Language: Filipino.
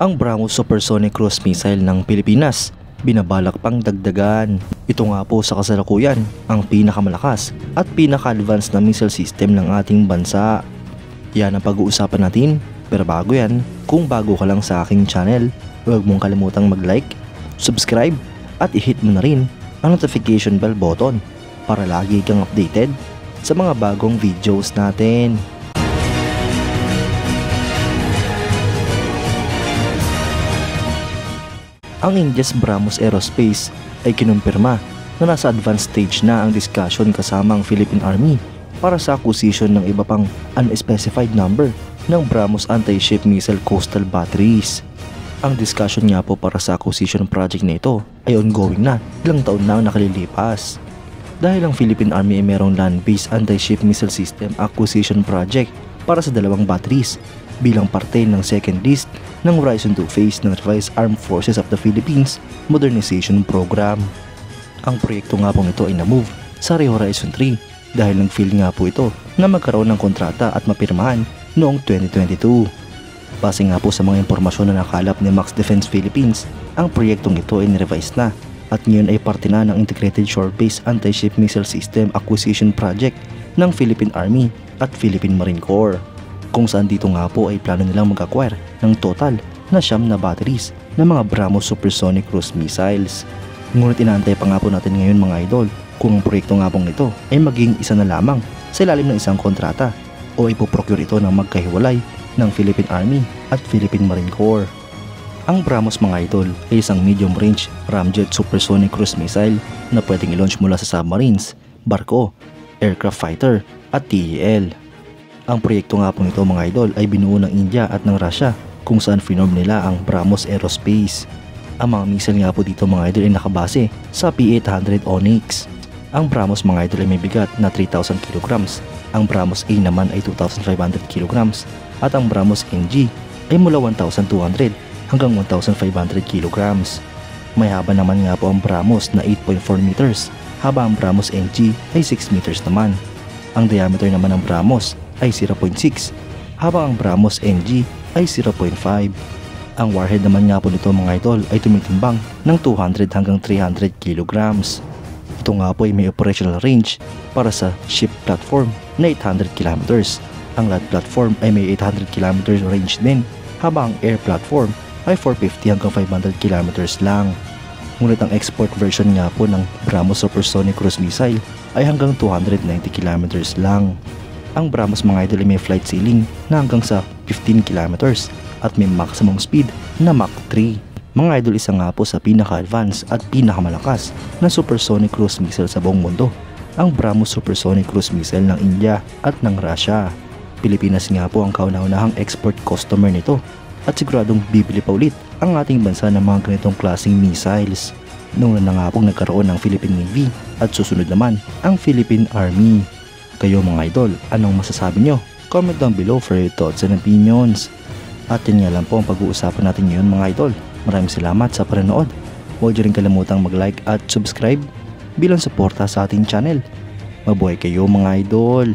ang BrahMos Supersonic Cruise Missile ng Pilipinas binabalak pang dagdagan. Ito nga po sa kasalukuyan ang pinakamalakas at pinaka-advanced na missile system ng ating bansa. Yan ang pag-uusapan natin, pero bago yan, kung bago ka lang sa aking channel, huwag mong kalimutang mag-like, subscribe at i-hit mo na rin ang notification bell button para lagi kang updated sa mga bagong videos natin. Ang India's BrahMos Aerospace ay kinumpirma na nasa advanced stage na ang discussion kasama ang Philippine Army para sa acquisition ng iba pang unspecified number ng BrahMos anti-ship missile coastal batteries. Ang discussion nga po para sa acquisition project na ito ay ongoing na, ilang taon na ang nakalilipas. Dahil ang Philippine Army ay merong land-based anti-ship missile system acquisition project para sa dalawang batteries bilang parte ng second list ng Horizon 2 phase ng Revised Armed Forces of the Philippines Modernization Program. Ang proyekto nga pong ito ay na-move sa Horizon 3 dahil nag-fail nga po ito na magkaroon ng kontrata at mapirmahan noong 2022. Base nga po sa mga impormasyon na nakalap ni Max Defense Philippines, ang proyektong ito ay nirevise na at ngayon ay parte na ng Integrated Shore-Based Anti-Ship Missile System Acquisition Project ng Philippine Army at Philippine Marine Corps, kung saan dito nga po ay plano nilang mag-acquire ng total na 9 na batteries ng mga BrahMos Supersonic Cruise Missiles. Ngunit inaantay pa nga po natin ngayon mga idol kung ang proyekto nga pong ito ay maging isa na lamang sa ilalim ng isang kontrata o ipoprocure ito ng magkahiwalay ng Philippine Army at Philippine Marine Corps. Ang BrahMos mga idol ay isang medium-range ramjet supersonic cruise missile na pwedeng i-launch mula sa submarines, barko, aircraft fighter at TEL. Ang proyekto nga po nito mga idol ay binuo ng India at ng Russia kung saan finorm nila ang BrahMos Aerospace. Ang mga missile nga po dito mga idol ay nakabase sa P-800 Onyx. Ang BrahMos mga idol ay may bigat na 3,000 kg, ang BrahMos A naman ay 2,500 kg at ang BrahMos NG ay mula 1,200 hanggang 1,500 kg. May haba naman nga po ang BrahMos na 8.4 meters habang ang BrahMos NG ay 6 meters naman. Ang diameter naman ng BrahMos ay 0.6 habang ang BrahMos NG ay 0.5. Ang warhead naman nga po nito mga idol ay tumitimbang ng 200 hanggang 300 kg. Ito nga po ay may operational range para sa ship platform na 800 km. Ang land platform ay may 800 km range din habang ang air platform ay 450 hanggang 500 km lang. Ngunit ang export version nga po ng BrahMos Supersonic Cruise Missile ay hanggang 290 km lang. Ang BrahMos mga idol ay may flight ceiling na hanggang sa 15 km at may maximum speed na Mach 3. Mga idol, isa nga po sa pinaka-advanced at pinakamalakas na supersonic cruise missile sa buong mundo, ang BrahMos Supersonic Cruise Missile ng India at ng Russia. Pilipinas nga po ang kauna-unahang export customer nito at siguradong bibili pa ulit ang ating bansa ng mga ganitong klaseng missiles. Noong na nga pong nagkaroon ng Philippine Navy at susunod naman ang Philippine Army. Kayo mga idol, anong masasabi nyo? Comment down below for your thoughts and opinions. At yun nga lang po ang pag-uusapan natin ngayon mga idol. Maraming salamat sa panonood. Huwag nyo rin kalimutang mag-like at subscribe bilang suporta sa ating channel. Mabuhay kayo mga idol!